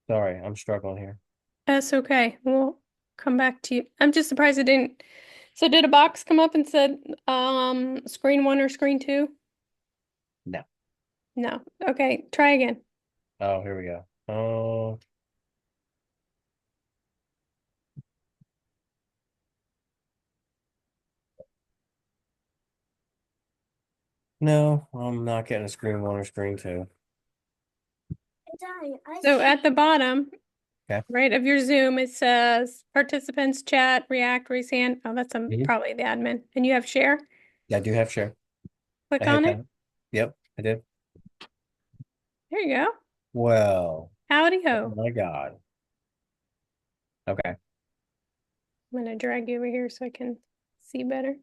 Sorry, I'm struggling here. That's okay. We'll come back to you. I'm just surprised it didn't. So did a box come up and said screen one or screen two? No. No. Okay, try again. Oh, here we go. Oh, no, I'm not getting a screen one or screen two. So at the bottom, Okay. right, of your Zoom, it says participants chat, react, raise hand. Oh, that's Hmm. probably the admin. And you have share. Yeah, I do have share. I Click hit on it. that. Yep, I did. There you go. Well, Howdy oh ho. my God. Okay. I'm gonna drag you over here so I can see better.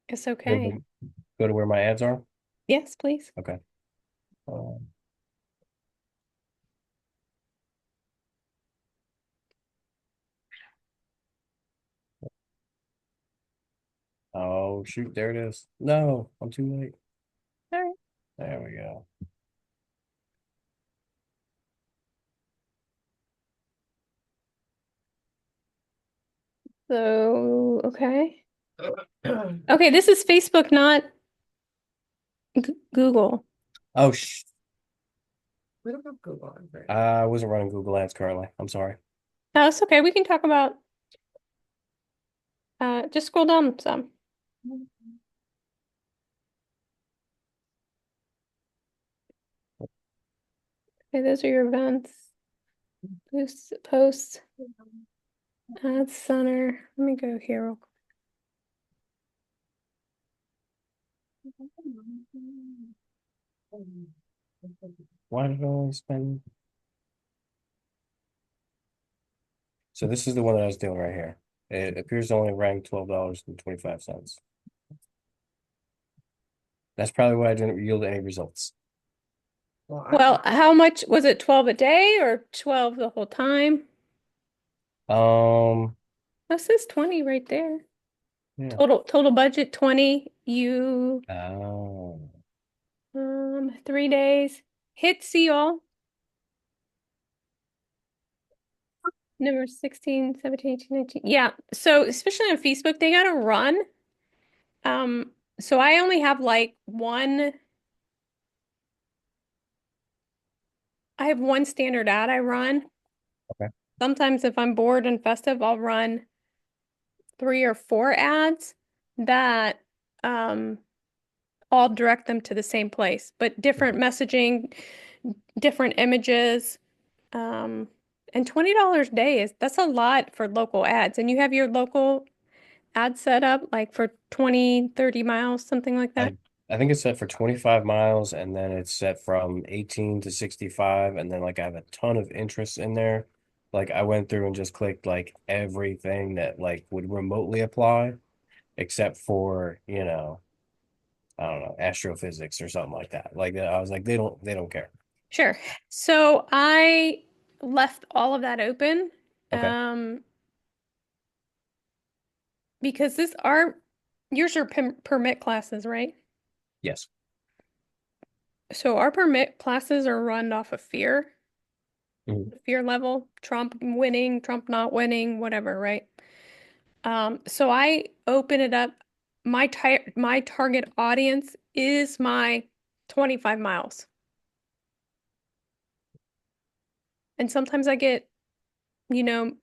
It's Go okay. to, go to where my ads are. Yes, please. Okay. Um, oh, shoot. There it is. No, I'm too late. All right. There we go. So, okay. Okay, this is Facebook, not G Google. Oh, what about Google? I wasn't running Google Ads currently. I'm sorry. No, it's okay. We can talk about just scroll down some. Okay, those are your events. Boost posts, ad center. Let me go here real quick. Why did I only spend? So this is the one that I was doing right here. It appears to only rank $12.25. That's probably why I didn't yield any results. Well, how much was it? 12 a day or 12 the whole time? Um, That says 20 right there. yeah. Total budget 20. You Oh, 3 days. Hit see all. Number 16, 17, 18, 19. Yeah. So especially on Facebook, they gotta run. So I only have like I have one standard ad I run. okay. Sometimes if I'm bored and festive, I'll run 3 or 4 ads that um all direct them to the same place, but different messaging, different images. Um, and $20 a day that's a lot for local ads. And you have your local ad set up like for 20, 30 miles, something like that. I I think it's set for 25 miles and then it's set from 18 to 65 and then like I have a ton of interest in there. Like I went through and just clicked like everything that like would remotely apply except for, I don't know, astrophysics or something like that. Like I was like they don't care. Sure. So I left all of that open Okay. um, because yours are permit classes, right? Yes. So our permit classes are run off of Mhm. fear level, Trump winning, Trump not winning, whatever, right? So I open it up. My target audience is my 25 miles. And sometimes I get, you know,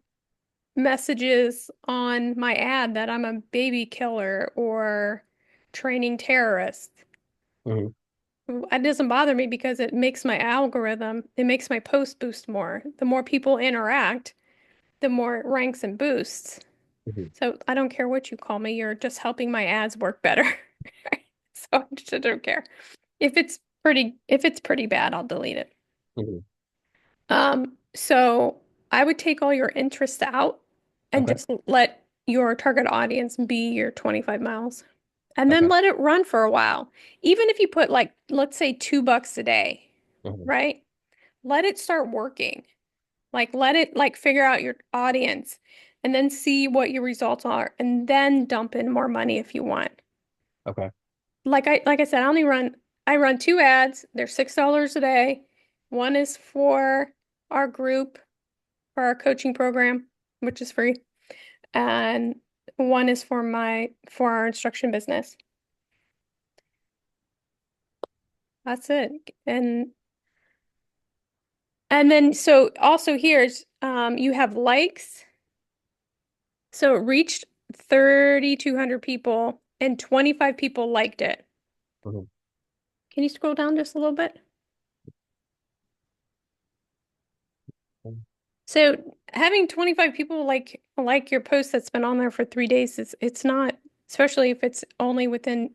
messages on my ad that I'm a baby killer or training terrorists. Mhm. It doesn't bother me because it makes my algorithm, it makes my post boost more. The more people interact, the more it ranks and boosts. Mhm. So I don't care what you call me, you're just helping my ads work better. So I just don't care. If it's pretty bad, I'll delete it. Mhm. So I would take all your interests out and Okay. just let your target audience be your 25 miles. And then Okay. let it run for a while. Even if you put like, let's say $2 a day, Mhm. right? Let it start working. Like let it like figure out your audience and then see what your results are and then dump in more money if you want. Okay. Like I said, I run two ads. They're $6 a day. One is for our group, for our coaching program, which is free, and one is for our instruction business. That's it. And then so also here's you have likes. So it reached 3,200 people and 25 people liked it. Mhm. Can you scroll down just a little bit? So having 25 people like your post that's been on there for 3 days, it's not, especially if it's only within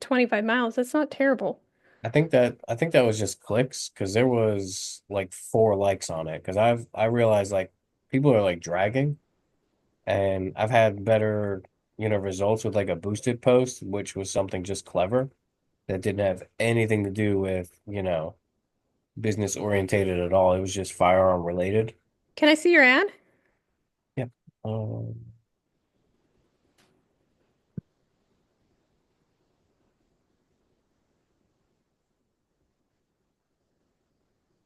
25 miles, that's not terrible. I think that was just clicks because there was like 4 likes on it because I realized like people are like dragging and I've had better results with like a boosted post which was something just clever that didn't have anything to do with business orientated at all. It was just firearm related. Can I see your ad? Yeah. Um,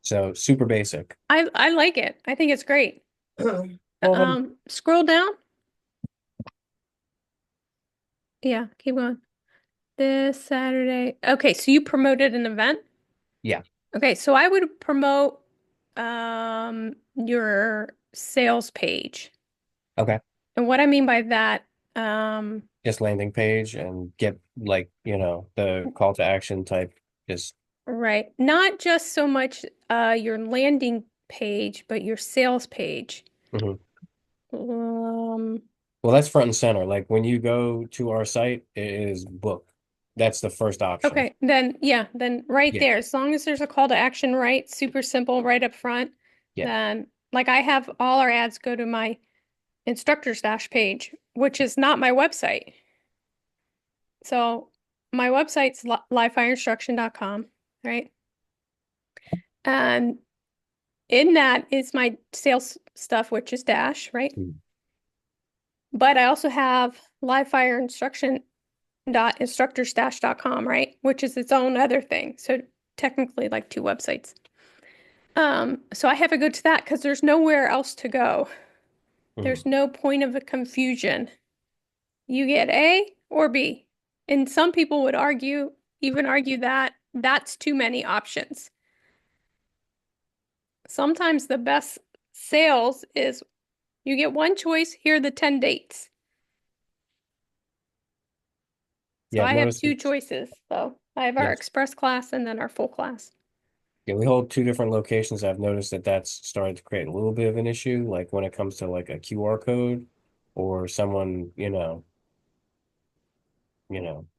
so super basic. I like it. I think it's great. Um, Scroll down. Yeah, keep going. This Saturday. Okay, so you promoted an event? yeah. Okay, so I would promote your sales page. Okay. And what I mean by that, um Just landing page and get like, the call to action type just right, not just so much your landing page, but your sales page. mhm. Um Well, that's front and center. Like when you go to our site, it is book. That's the first option. okay, then yeah, then right Yeah. there, as long as there's a call to action, right, super simple right up front, Yeah. then like I have all our ads go to my instructor's dash page, which is not my website. So my website's livefireInstruction.com, right? And in that is my sales stuff, which is Dash, right? Mm. But I also have livefireInstruction.instructorsdash.com, right? Which is its own other thing. So technically like two websites. So I have to go to that because there's nowhere else to go. There's Mhm. no point of a confusion. You get A or B. And some people would even argue that that's too many options. Sometimes the best sales is you get one choice, here are the 10 dates. So Yeah, I've I have noticed two it's choices, though. I have our yes. express class and then our full class. Yeah, we hold 2 different locations. I've noticed that that's started to create a little bit of an issue, like when it comes to like a QR code or someone,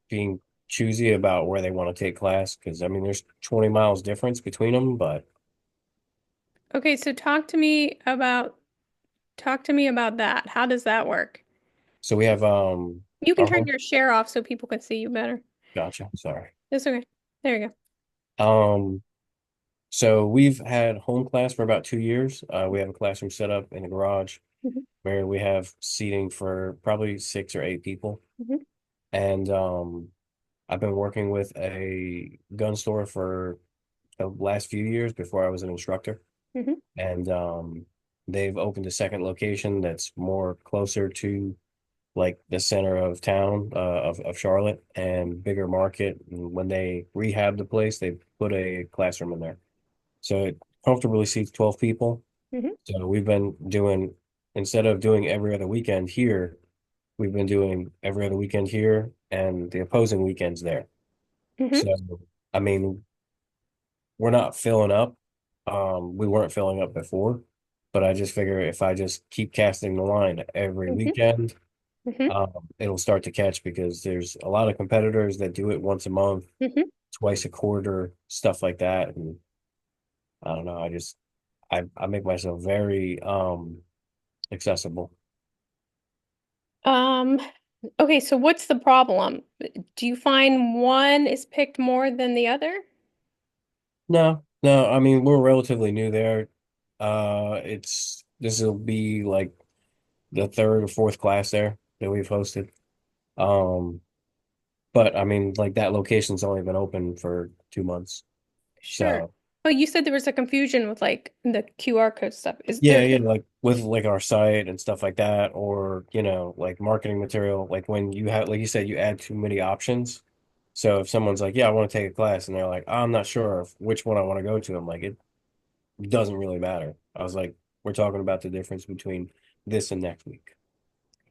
being choosy about where they want to take class. Because I mean, there's 20 miles difference between them, but Okay, so talk to me about that. How does that work? so we have You can our turn home. your share off so people can see you better. Gotcha. Sorry. It's okay. There you Um, so we've had home class for about 2 years. We have a classroom set up in the garage go. where we have seating for probably 6 or 8 people. Hmm. And I've been working with a gun store for the last few years before I was an instructor. Hmm. And they've opened a second location that's more closer to like the center of town of Charlotte and bigger market. And when they rehab the place, they put a classroom in there. So it comfortably seats 12 people. Hmm. So we've been doing, instead of doing every other weekend here, we've been doing every other weekend here and the opposing weekends there. Hmm. So, I mean, we're not filling up. We weren't filling up before, but I just figure if I just keep casting the line every Hmm. weekend, Hmm. it'll start to catch because there's a lot of competitors that do it once a month, Hmm. twice a quarter, stuff like that. And I don't know, I make myself very accessible. Um, okay, so what's the problem? Do you find one is picked more than the other? No, no, I mean we're relatively new there. This will be like the third or fourth class there that we've hosted. Um, But I mean, like that location's only been open for 2 months. Sure. So Oh, you said there was a confusion with like the QR code stuff. Is yeah, there? yeah, like with like our site and stuff like that, or like marketing material, like when you have, like you said, you add too many options. So if someone's like, "Yeah, I want to take a class," and they're like, "I'm not sure of which one I want to go to," I'm like, it doesn't really matter. I was like, we're talking about the difference between this and next week,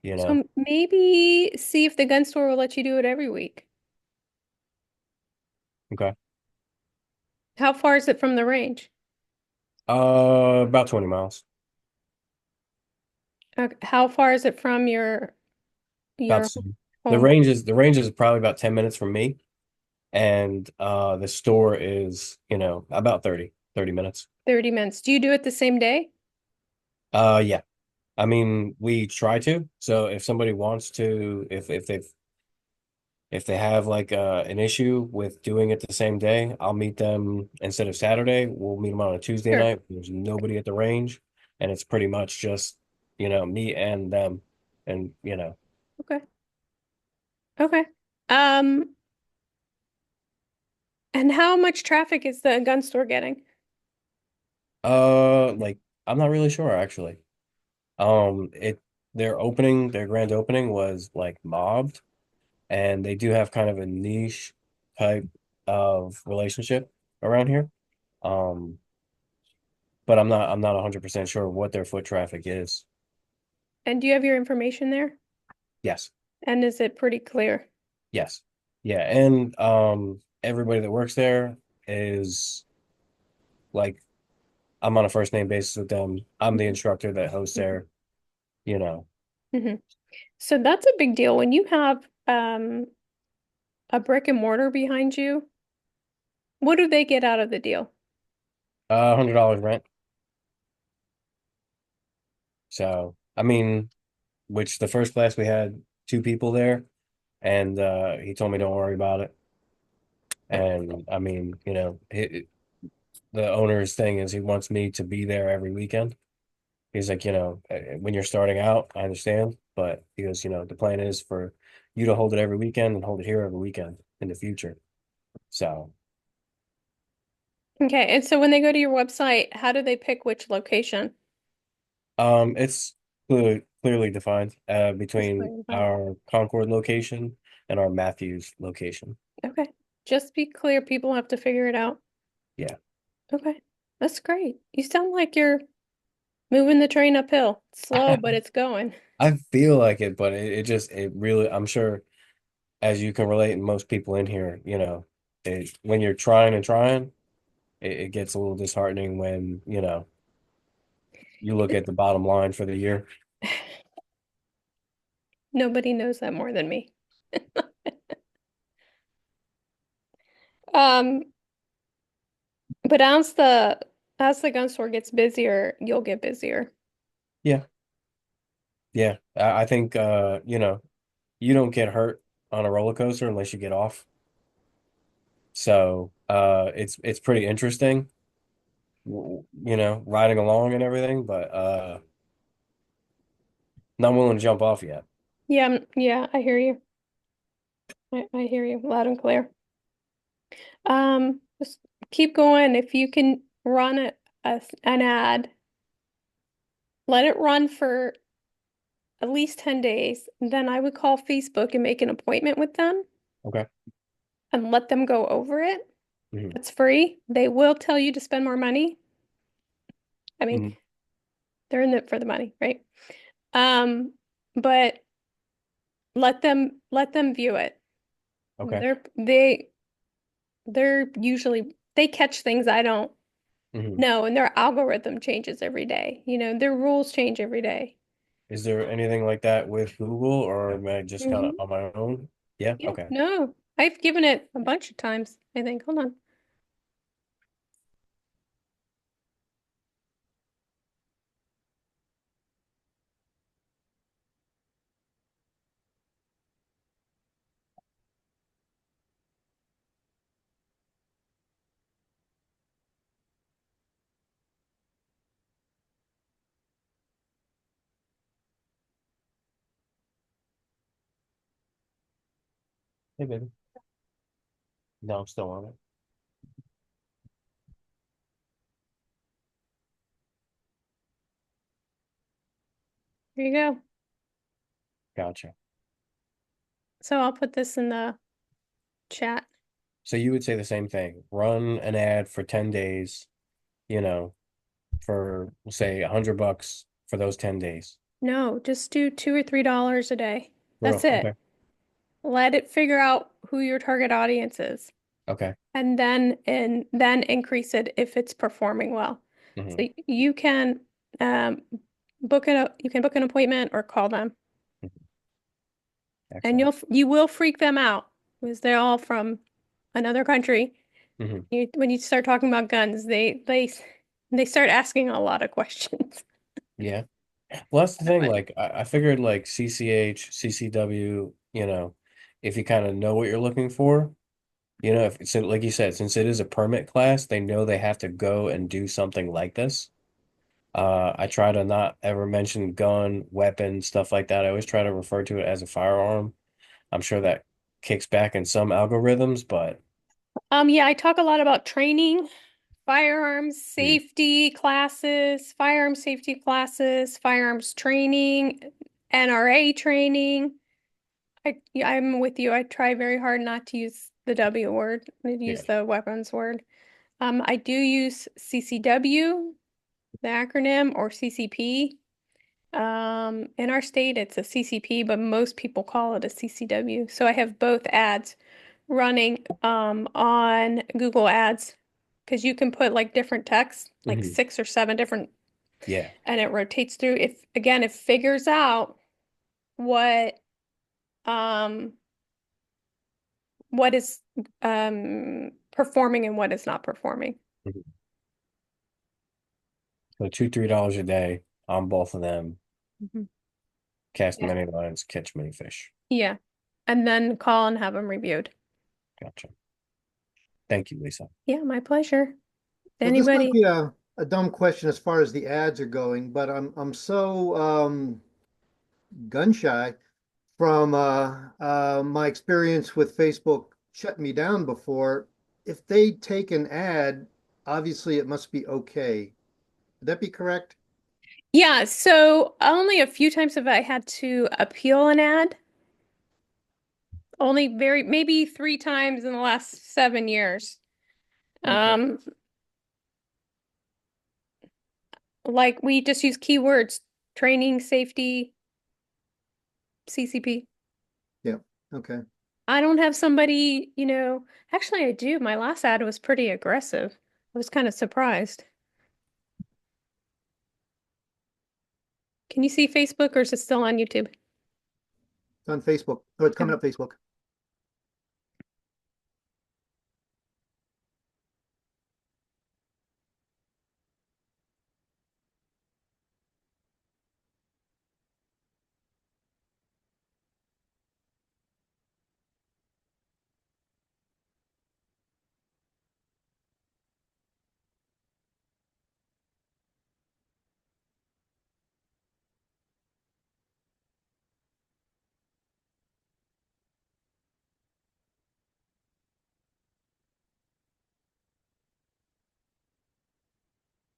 you know? So maybe see if the gun store will let you do it every week. Okay. How far is it from the range? About 20 miles. Okay. How far is it from About the your same. The home? range is the range is probably about 10 minutes from me, and the store is, about 30 minutes. 30 minutes. Do you do it the same day? Yeah. I mean, we try to. So if somebody wants to, if they have like an issue with doing it the same day, I'll meet them instead of Saturday. We'll meet them on a Tuesday Sure. night. There's nobody at the range, and it's pretty much just, me and them. And, Okay. Okay. Um, and how much traffic is the gun store getting? like I'm not really sure actually. It their grand opening was like mobbed, and they do have kind of a niche type of relationship around here. Um, but I'm not 100% sure what their foot traffic is. And do you have your information there? Yes. And is it pretty clear? Yes. Yeah, and everybody that works there is like I'm on a first name basis with them. I'm the instructor that hosts Mhm. there, you know. Hmm. So that's a big deal when you have a brick and mortar behind you. What do they get out of the deal? $100 rent. So, I mean, which the first class we had two people there, and he told me don't worry about it. And I mean, the owner's thing is he wants me to be there every weekend. He's like, when you're starting out, I understand, but he goes, the plan is for you to hold it every weekend and hold it here every weekend in the future. So, Okay, and so when they go to your website, how do they pick which location? it's clearly defined Just between clarify. our Concord location and our Matthews location. Okay. Just be clear, people have to figure it out. Yeah. Okay. That's great. You sound like you're moving the train uphill. Slow, but it's going. I feel like it, but it really, I'm sure as you can relate, and most people in here, when you're trying and trying, it gets a little disheartening when, you look at the bottom line for the year. Nobody knows that more than me. Um, but as the gun store gets busier, you'll get busier. Yeah. Yeah. I think, you don't get hurt on a roller coaster unless you get off. So, it's pretty interesting, riding along and everything, but, not willing to jump off yet. Yeah, yeah, I hear you. I hear you loud and clear. Just keep going. If you can run an ad, let it run for at least 10 days. Then I would call Facebook and make an appointment with them Okay. and let them go over it. Hmm. It's free. They will tell you to spend more money. I mean, Hmm. they're in it for the money, right? Um, but let them view it. Okay. They're usually they catch things I don't Hmm. know, and their algorithm changes every day. Their rules change every day. Is there anything like that with Google, or am I just kind of Hmm. on my own? Yeah. Yeah, Okay. no, I've given it a bunch of times, I think. Hold on. Hey, baby. No, I'm still on it. There you go. Gotcha. So I'll put this in the chat. So you would say the same thing. Run an ad for 10 days, you know, for we'll say $100 for those 10 days. No, just do $2 or $3 a day. Oh, That's it. okay. Let it figure out who your target audience is, Okay. and then increase it if it's performing well. Hmm. So you can um, you can book an appointment or call them, and Excellent. you will freak them out because they're all from another country. Hmm. When you start talking about guns, they start asking a lot of questions. Yeah. Well, that's the thing. But Like, I figured like CCH, CCW, if you kind of know what you're looking for, if it's like you said, since it is a permit class, they know they have to go and do something like this. I try to not ever mention gun, weapon, stuff like that. I always try to refer to it as a firearm. I'm sure that kicks back in some algorithms, but yeah, I talk a lot about training, mm, firearms safety classes, firearms training, NRA training. I'm with you. I try very hard not to use the W word, I yeah. use the weapons word. I do use CCW, the acronym, or CCP. In our state, it's a CCP, but most people call it a CCW. So I have both ads running on Google Ads because you can put like different text, like Hmm. 6 or 7 different, Yeah. and it rotates through. If again, it figures out what um what is performing and what is not performing. Mhm. So two, $3 a day on both of them. Mhm. Cast Yeah. many lines, catch many fish. Yeah. And then call and have them reviewed. Gotcha. Thank you, Lisa. Yeah, my pleasure. So this might Anybody? be a dumb question as far as the ads are going, but I'm so gun shy from my experience with Facebook shutting me down before. If they take an ad, obviously it must be okay. Would that be correct? Yeah, so only a few times have I had to appeal an ad. Only maybe 3 times in the last 7 years. Okay. Um, like we just use keywords, training, safety, CCP. Yeah. Okay. I don't have somebody, actually I do. My last ad was pretty aggressive. I was kind of surprised. Can you see Facebook or is it still on YouTube? It's on Facebook. Oh, it's coming Okay. up Facebook.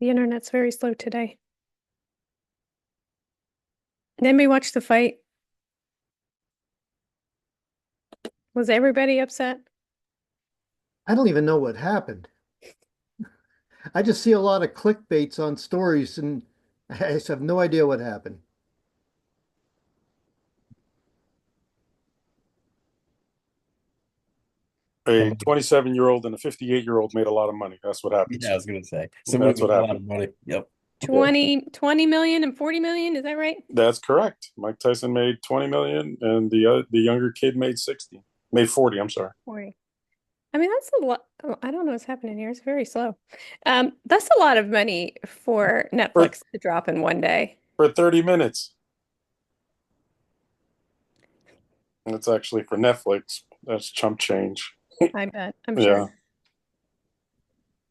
The internet's very slow today. Anybody watch the fight? Was everybody upset? I don't even know what happened. I just see a lot of clickbaits on stories and I just have no idea what happened. A Somebody, 27-year-old and a 58-year-old made a lot of money. That's what yeah, happens. I was gonna say somebody That's what made a lot happened. of money. Yep. Yeah, 20 million and 40 million, is that right? that's correct. Mike Tyson made 20 million, and the younger kid made 40. I'm sorry, 40. I mean, that's a lot. Oh, I don't know what's happening here. It's very slow. That's a lot of money for for Netflix to drop in one day. 30 minutes. That's actually for Netflix. That's chump change. I bet. I'm Yeah, sure.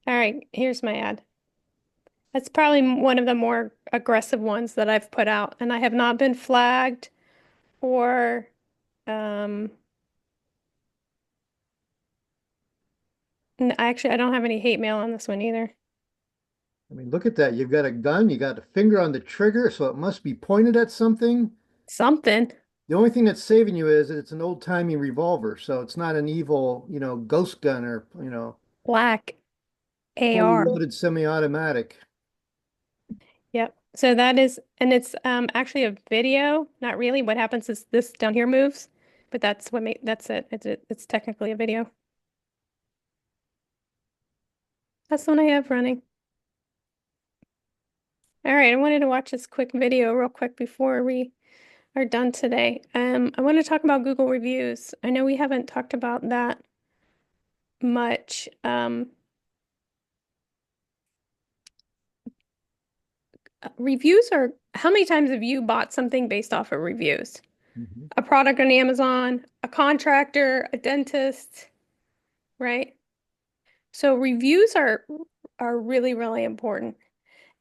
All right, here's my ad. That's probably one of the more aggressive ones that I've put out, and I have not been flagged or um, I don't have any hate mail on this one either. I mean, look at that. You've got a gun, you got a finger on the trigger, so it must be pointed at something. Something. The only thing that's saving you is that it's an old-timey revolver, so it's not an evil, ghost gun or, Black fully AR. loaded semi-automatic. Yep. So that is, and it's actually a video. Not really. What happens is this down here moves, but that's it. It's technically a video. That's the one I have running. All right, I wanted to watch this quick video real quick before we are done today. I want to talk about Google reviews. I know we haven't talked about that much. Reviews are, how many times have you bought something based off of reviews? Mhm. A product on Amazon, a contractor, a dentist, right? So reviews are really, really important.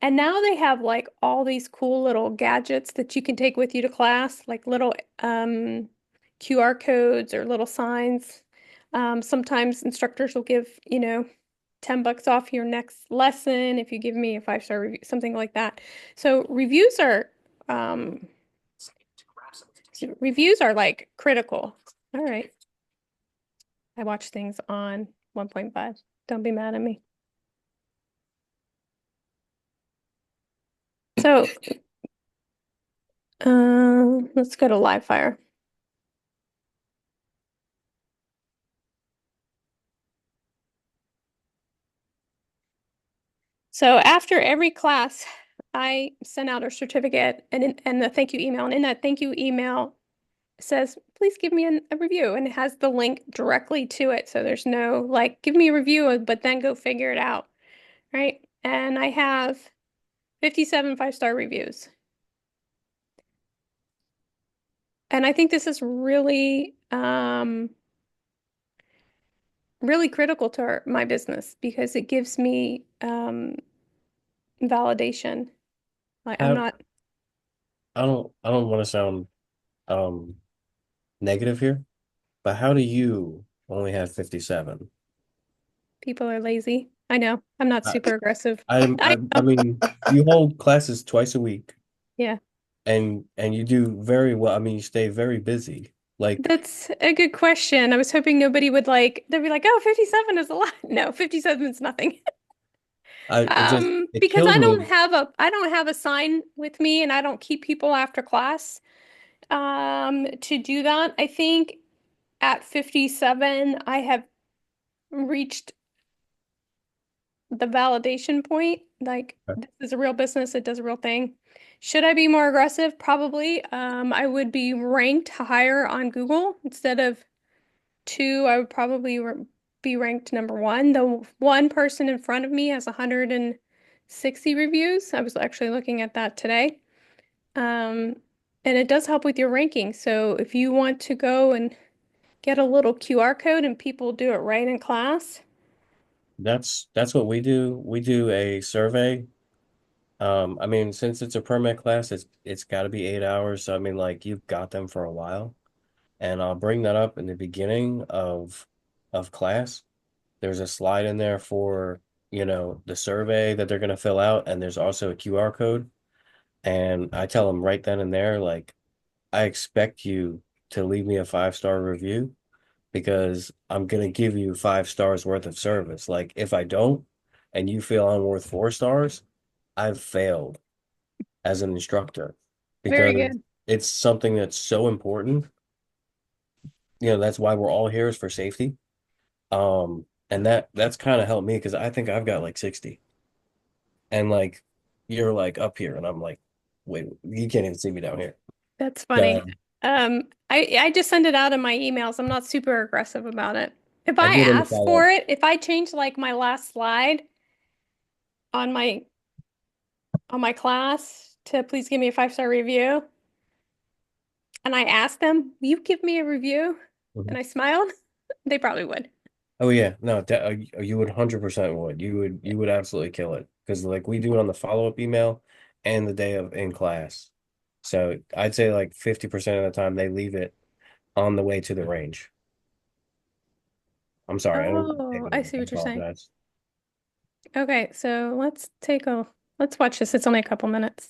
And now they have like all these cool little gadgets that you can take with you to class, like little QR codes or little signs. Sometimes instructors will give, $10 off your next lesson if you give me a 5-star review, something like that. So um, reviews are like critical. All right. I watch things on 1.5. Don't be mad at me. So, let's go to live fire. So after every class, I send out a certificate and the thank you email. And in that thank you email says, please give me a review. And it has the link directly to it. So there's no like, give me a review, but then go figure it out. Right. And I have 57 5-star reviews. And I think this is really critical to my business because it gives me validation. Like I'm How, not, I don't want to sound um negative here, but how do you only have 57? people are lazy. I know. I'm not I, super aggressive. I'm I I know. mean, you hold classes twice a week Yeah. and you do very well. I mean, you stay very busy. Like That's a good question. I was hoping nobody would they'd be like, oh, 57 is a lot. No, 57 is nothing. it Because kills me. I don't have a sign with me and I don't keep people after class to do that. I think at 57, I have reached the validation point. Like, this is a real business, it does a real thing. Should I be more aggressive? Probably. I would be ranked higher on Google instead of two. I would probably be ranked number one. The one person in front of me has 160 reviews. I was actually looking at that today. Um, and it does help with your ranking. So if you want to go and get a little QR code and people do it right in class, That's what we do. We do a survey. I mean, since it's a permit class, it's got to be 8 hours. So I mean, like you've got them for a while, and I'll bring that up in the beginning of class. There's a slide in there for, the survey that they're gonna fill out, and there's also a QR code. And I tell them right then and there, like, I expect you to leave me a 5-star review because I'm gonna give you 5 stars worth of service. Like, if I don't, and you feel I'm worth 4 stars, I've failed as an instructor very because good. it's something that's so important. That's why we're all here is for safety. And that's kind of helped me because I think I've got like 60. And like you're like up here and I'm like, wait, you can't even see me down here. That's funny. So I just send it out in my emails. I'm not super aggressive about it. If I I do it in the ask for follow-up. it, if I change like my last slide on my class to please give me a 5-star review, and I ask them, will you give me a review? Mhm. And I smiled, they probably would. Oh yeah, no, you would 100% would. You would absolutely kill it because like we do it on the follow-up email and the day of in class. So I'd say like 50% of the time they leave it on the way to the range. I'm sorry, I don't take Oh, I over. see I what you're saying. apologize. Okay, so let's watch this. It's only a couple minutes.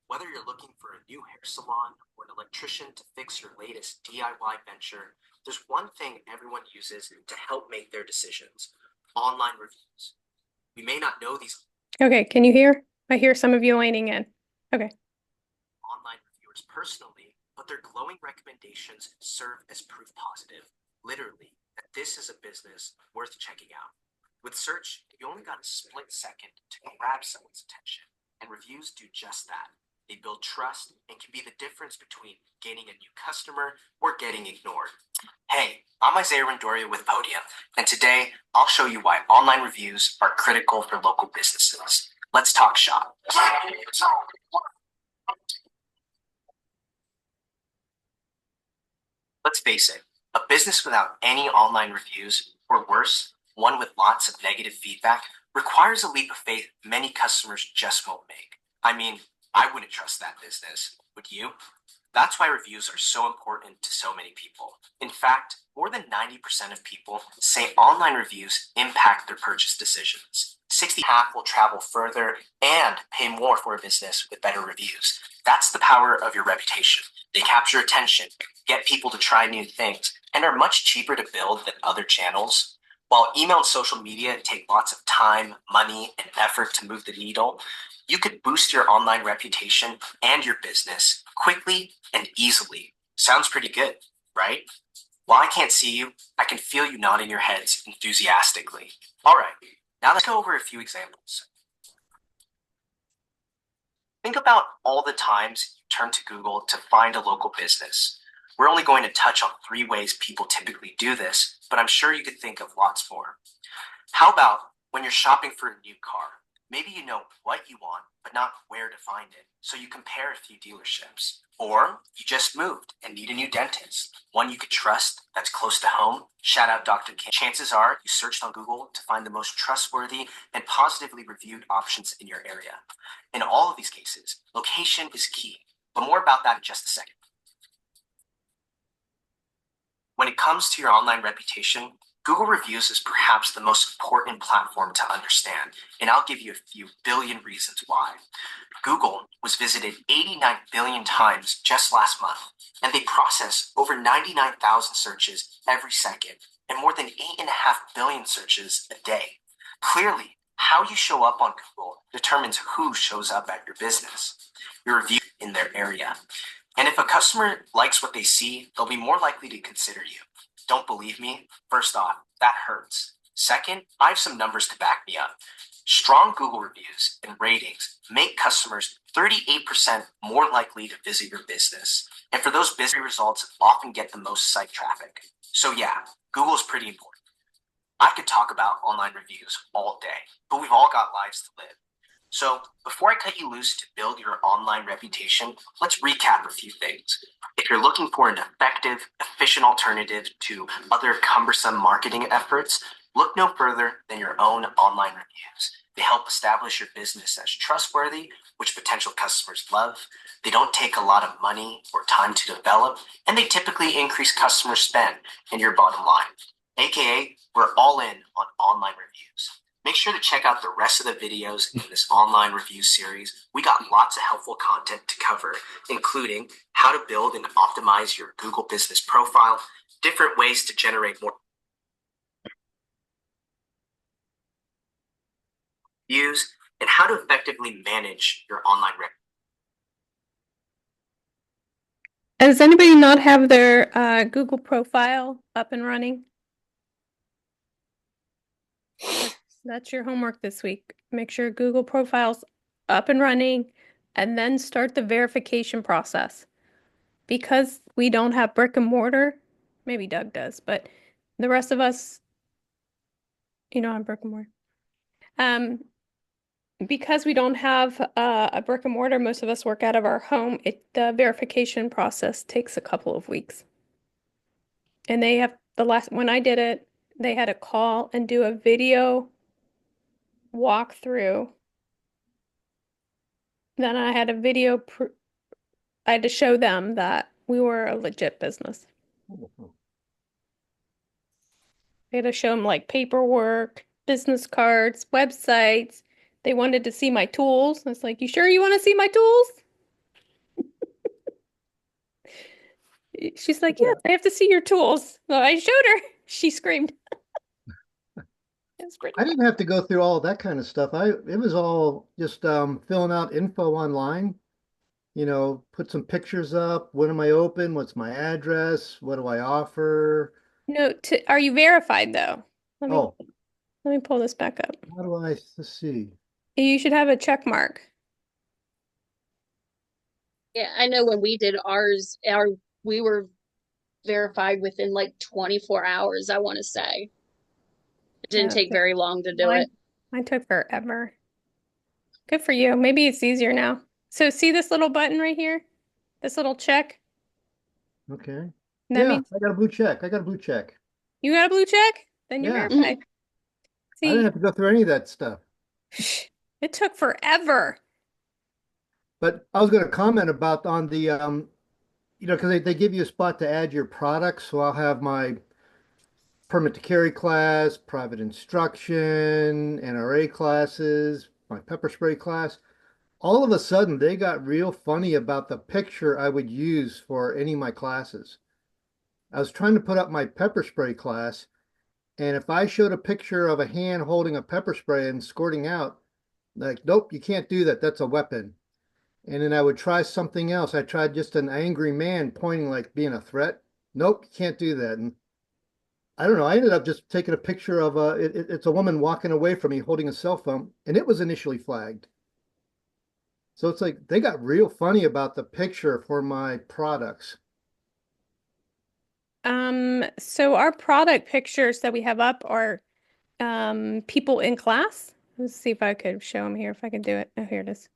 Whether you're looking for a new hair salon or an electrician to fix your latest DIY venture, there's one thing everyone uses to help make their decisions: online reviews. We may not know these Okay, can you hear? I hear some of you leaning in. Okay. online reviewers personally, but their glowing recommendations serve as proof positive, literally, that this is a business worth checking out. With search, you only got a split second to grab someone's attention, and reviews do just that. They build trust and can be the difference between gaining a new customer or getting ignored. Hey, I'm Isaiah Rendoria with Podium, and today I'll show you why online reviews are critical for local businesses. Let's talk shop. Let's face it, a business without any online reviews, or worse, one with lots of negative feedback, requires a leap of faith many customers just won't make. I mean, I wouldn't trust that business, would you? That's why reviews are so important to so many people. In fact, more than 90% of people say online reviews impact their purchase decisions. 60% will travel further and pay more for a business with better reviews. That's the power of your reputation. They capture attention, get people to try new things, and are much cheaper to build than other channels. While email and social media take lots of time, money, and effort to move the needle, you could boost your online reputation and your business quickly and easily. Sounds pretty good, right? While I can't see you, I can feel you nodding your heads enthusiastically. All right, now let's go over a few examples. Think about all the times you turn to Google to find a local business. We're only going to touch on 3 ways people typically do this, but I'm sure you could think of lots more. How about when you're shopping for a new car? Maybe you know what you want, but not where to find it, so you compare a few dealerships. Or you just moved and need a new dentist, one you could trust that's close to home. Shout out Dr. King. Chances are you searched on Google to find the most trustworthy and positively reviewed options in your area. In all of these cases, location is key, but more about that in just a second. When it comes to your online reputation, Google Reviews is perhaps the most important platform to understand, and I'll give you a few billion reasons why. Google was visited 89 billion times just last month, and they process over 99,000 searches every second and more than 8.5 billion searches a day. Clearly, how you show up on Google determines who shows up at your business, your review in their area. And if a customer likes what they see, they'll be more likely to consider you. Don't believe me? First off, that hurts. Second, I have some numbers to back me up. Strong Google reviews and ratings make customers 38% more likely to visit your business. And for those business results, often get the most site traffic. So yeah, Google is pretty important. I could talk about online reviews all day, but we've all got lives to live. So before I cut you loose to build your online reputation, let's recap a few things. If you're looking for an effective, efficient alternative to other cumbersome marketing efforts, look no further than your own online reviews. They help establish your business as trustworthy, which potential customers love. They don't take a lot of money or time to develop, and they typically increase customer spend and your bottom line. AKA, we're all in on online reviews. Make sure to check out the rest of the videos in this online review series. We got lots of helpful content to cover, including how to build and optimize your Google business profile, different ways to generate more views, and how to effectively manage your online reputation. Does anybody not have their Google profile up and running? That's your homework this week. Make sure Google profile's up and running and then start the verification process. Because we don't have brick and mortar, maybe Doug does, but the rest of us, you don't have brick and mortar. Because we don't have a brick and mortar, most of us work out of our home. The verification process takes a couple of weeks. And they have when I did it, they had to call and do a video walkthrough. Then I had I had to show them that we were a legit business. I had to show them like paperwork, business cards, websites. They wanted to see my tools. I was like, you sure you want to see my tools? She's like, Yeah. yes, I have to see your tools. So I showed her. She screamed. It was pretty I fun. didn't have to go through all that kind of stuff. It was all just filling out info online. Put some pictures up. When am I open? What's my address? What do I offer? No, are you verified though? Let me Oh, let me pull this back up. how do I let's see? You should have a check mark. Yeah, I know when we did ours, we were verified within like 24 hours, I want to say. It didn't take very long to do it. Mine took forever. Good for you. Maybe it's easier now. So see this little button right here? This little check? Okay. That Yeah, means I got a blue check. I got a blue check. you got a blue check? Then you're Yeah, verified. I didn't See, have to go through any of that stuff. it took forever. But I was going to comment about on the because they give you a spot to add your products. So I'll have my permit to carry class, private instruction, NRA classes, my pepper spray class. All of a sudden, they got real funny about the picture I would use for any of my classes. I was trying to put up my pepper spray class, and if I showed a picture of a hand holding a pepper spray and squirting out, like, nope, you can't do that. That's a weapon. And then I would try something else. I tried just an angry man pointing like being a threat. Nope, you can't do that. And I don't know. I ended up just taking a picture of it's a woman walking away from me holding a cell phone, and it was initially flagged. So it's like they got real funny about the picture for my products. So our product pictures that we have up are people in class. Let's see if I could show them here, if I can do it. Oh, here it is.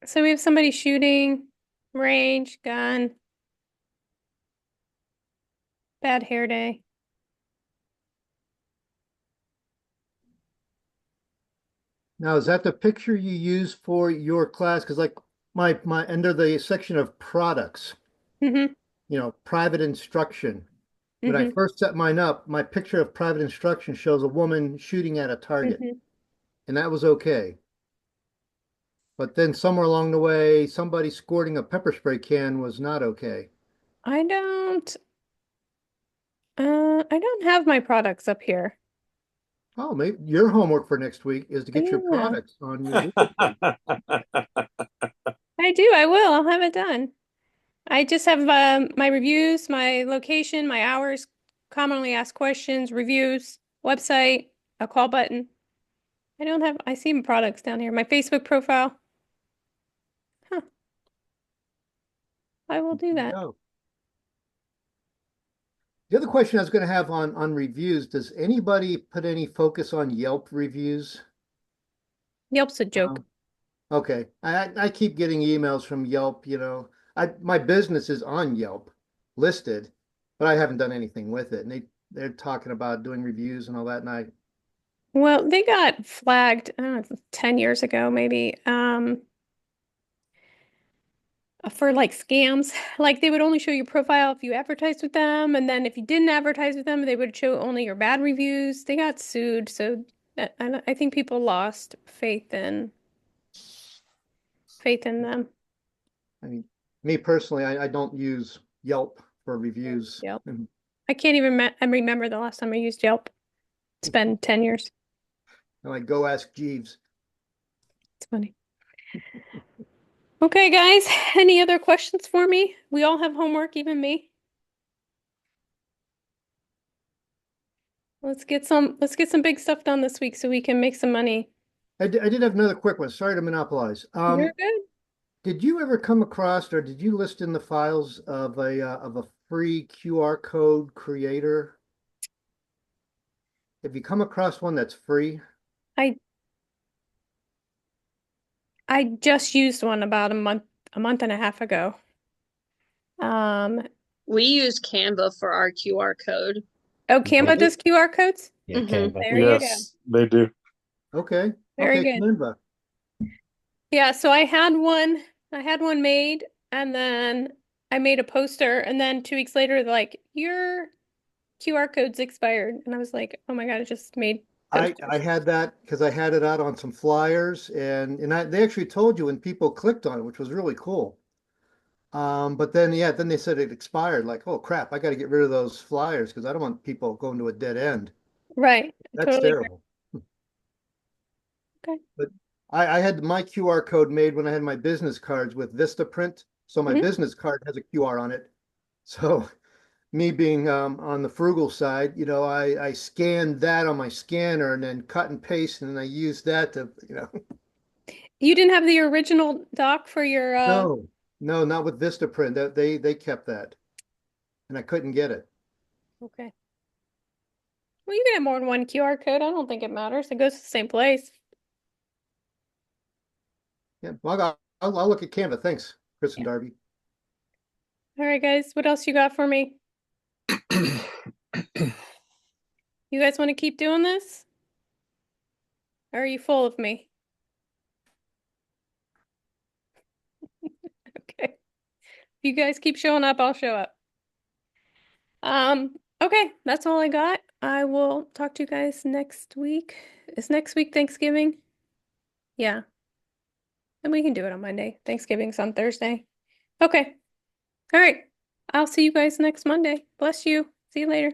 So we have somebody shooting, range, gun, bad hair day. Now, is that the picture you use for your class? Because like my under the section of products, Mm-hmm. private instruction. When I Mm-hmm. first set mine up, my picture of private instruction shows a woman shooting at a target, Mm-hmm. and that was okay. But then somewhere along the way, somebody squirting a pepper spray can was not okay. I don't have my products up here. Oh, maybe your homework for next week is to get your Yeah, products on your Google page. I do. I will. I'll have it done. I just have my reviews, my location, my hours, commonly asked questions, reviews, website, a call button. I see my products down here. My Facebook profile. Huh, I will do that. No. The other question I was going to have on reviews, does anybody put any focus on Yelp reviews? Yelp's a joke. Okay. I keep getting emails from Yelp, my business is on Yelp listed, but I haven't done anything with it. And they're talking about doing reviews and all that. And Well, they got flagged, I don't know, 10 years ago, maybe, for like scams. Like they would only show your profile if you advertised with them, and then if you didn't advertise with them, they would show only your bad reviews. They got sued, so I think people lost faith in them. I mean, me personally, I don't use Yelp for reviews. Yelp. I can't even remember the last time I used Yelp. It's been 10 years. I'm like, go ask Jeeves. It's funny. Okay, guys, any other questions for me? We all have homework, even me. Let's get some big stuff done this week so we can make some money. I did have another quick one. Sorry to monopolize. You're good. Did you ever come across, or did you list in the files of a free QR code creator? Have you come across one that's free? I I just used one about a month and a half ago. We use Canva for our QR code. Oh, Canva does QR codes? Yeah, Mhm. Canva. There you go. Yes, they do. Okay. Very Okay, good. Canva. Yeah, so I had one made. And then I made a poster, and then 2 weeks later, they're like, your QR code's expired. And I was like, oh my God, I just made I posters. had that because I had it out on some flyers they actually told you when people clicked on it, which was really cool. But then yeah, then they said it expired. Like, oh crap, I got to get rid of those flyers because I don't want people going to a dead end. Right. I That's totally agree. terrible. Okay. But I had my QR code made when I had my business cards with Vistaprint. So my Mhm. business card has a QR on it. So me being on the frugal side, I scanned that on my scanner and then cut and paste, and then I used that to. You didn't have the original doc for your No, no, not with Vistaprint. They kept that, and I couldn't get it. okay. Well, you can have more than one QR code. I don't think it matters. It goes to the same place. Yeah, well, I'll look at Canva. Thanks, Chris and Yeah. Darby. All right, guys. What else you got for me? You guys want to keep doing this? Or are you full of me? Okay. If you guys keep showing up, I'll show up. Okay, that's all I got. I will talk to you guys next week. Is next week Thanksgiving? Yeah. And we can do it on Monday. Thanksgiving's on Thursday. Okay. All right. I'll see you guys next Monday. Bless you. See you later.